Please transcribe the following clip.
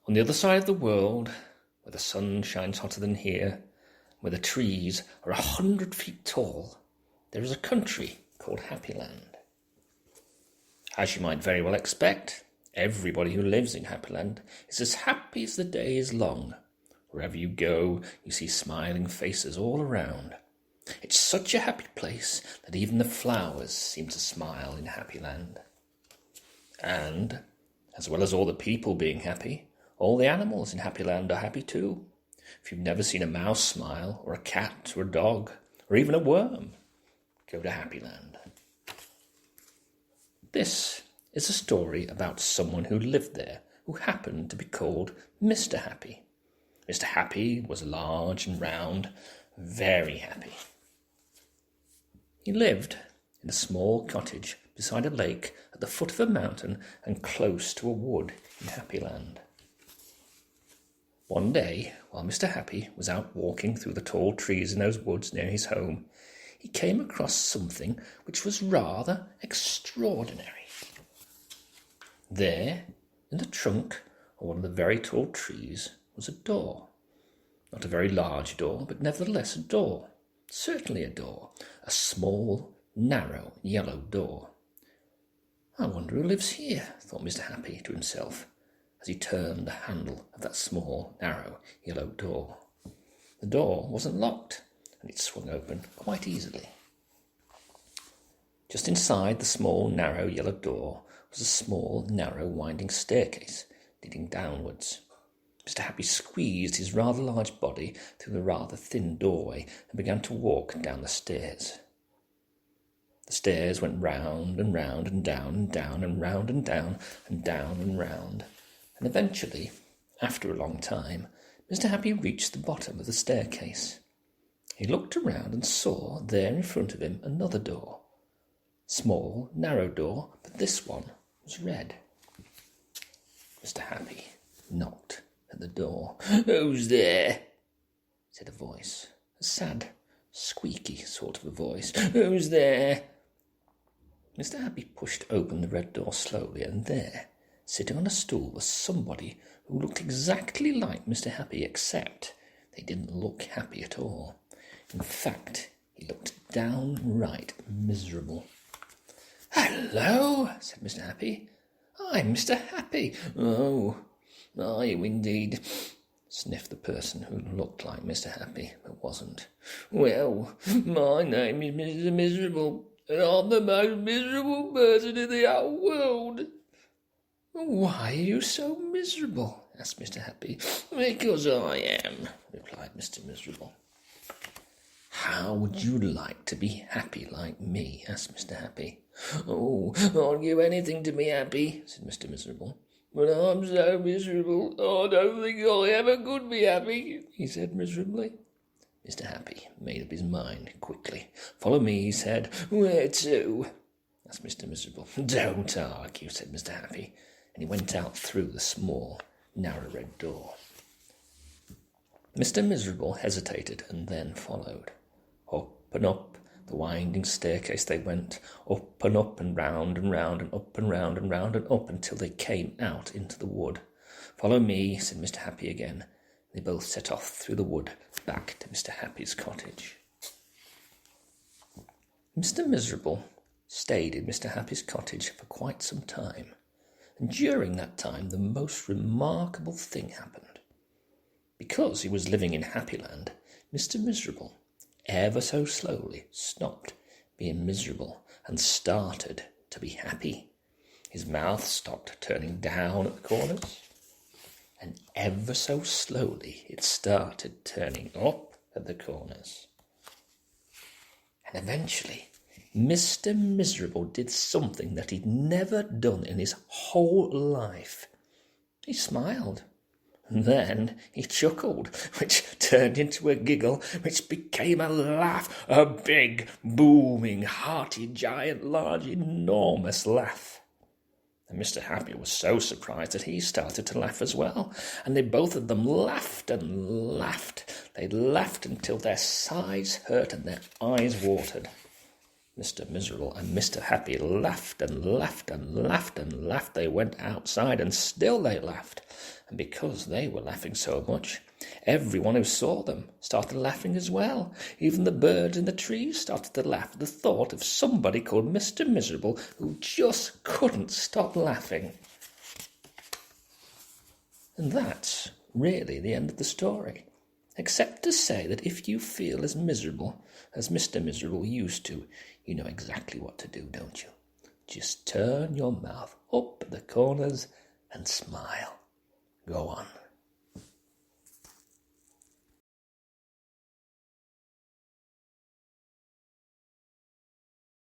On the other side of the world, where the sun shines hotter than here, where the trees are 100 feet tall, there is a country called Happy Land. As you might very well expect, everybody who lives in Happy Land is as happy as the day is long. Wherever you go, you see smiling faces all around. It's such a happy place that even the flowers seem to smile in Happy Land. And, as well as all the people being happy, all the animals in Happy Land are happy too. If you've never seen a mouse smile, or a cat, or a dog, or even a worm, go to Happy Land. This is a story about someone who lived there, who happened to be called Mr. Happy. Mr. Happy was large and round, very happy. He lived in a small cottage beside a lake at the foot of a mountain and close to a wood in Happy Land. One day, while Mr. Happy was out walking through the tall trees in those woods near his home, he came across something which was rather extraordinary. There, in the trunk of one of the very tall trees, was a door. Not a very large door, but nevertheless a door. Certainly a door. A small, narrow, yellow door. I wonder who lives here, thought Mr. Happy to himself, as he turned the handle of that small, narrow, yellow door. The door wasn't locked, and it swung open quite easily. Just inside the small, narrow, yellow door was a small, narrow, winding staircase leading downwards. Mr. Happy squeezed his rather large body through the rather thin doorway and began to walk down the stairs. The stairs went round and round and down and down and round and down and down and round, and eventually, after a long time, Mr. Happy reached the bottom of the staircase. He looked around and saw there in front of him another door. Small, narrow door, but this one was red. Mr. Happy knocked at the door. "Who's there?" said a voice, a sad, squeaky sort of a voice. "Who's there?" Mr. Happy pushed open the red door slowly, and there, sitting on a stool, was somebody who looked exactly like Mr. Happy, except they didn't look happy at all. In fact, he looked downright miserable. "Hello," said Mr. Happy. "I'm Mr. Happy." "Oh, are you indeed?" sniffed the person who looked like Mr. Happy, but wasn't. "Well, my name is Mr. Miserable, and I'm the most miserable person in the whole world." "Why are you so miserable?" asked Mr. Happy. "Because I am," replied Mr. Miserable. "How would you like to be happy like me?" asked Mr. Happy. "Oh, I'd give anything to be happy," said Mr. Miserable. "But I'm so miserable, I don't think I ever could be happy," he said miserably. Mr. Happy made up his mind quickly. "Follow me," he said. "Where to?" asked Mr. Miserable. "Don't argue," said Mr. Happy, and he went out through the small, narrow red door. Mr. Miserable hesitated and then followed. Up and up the winding staircase they went, up and round and round and up and round and round and up until they came out into the wood. "Follow me," said Mr. Happy again. They both set off through the wood back to Mr. Happy's cottage. Mr. Miserable stayed in Mr. Happy's cottage for quite some time, and during that time the most remarkable thing happened. Because he was living in Happy Land, Mr. Miserable ever so slowly stopped being miserable and started to be happy. His mouth stopped turning down at the corners, and ever so slowly it started turning up at the corners. And eventually, Mr. Miserable did something that he'd never done in his whole life. He smiled. And then he chuckled, which turned into a giggle, which became a laugh, a big, booming, hearty, giant, large, enormous laugh. And Mr. Happy was so surprised that he started to laugh as well, and they both of them laughed and laughed. They laughed until their sides hurt and their eyes watered. Mr. Miserable and Mr. Happy laughed and laughed and laughed and laughed. They went outside, and still they laughed. And because they were laughing so much, everyone who saw them started laughing as well. Even the birds in the trees started to laugh at the thought of somebody called Mr. Miserable who just couldn't stop laughing. And that's really the end of the story. Except to say that if you feel as miserable as Mr. Miserable used to, you know exactly what to do, don't you? Just turn your mouth up at the corners and smile. Go on.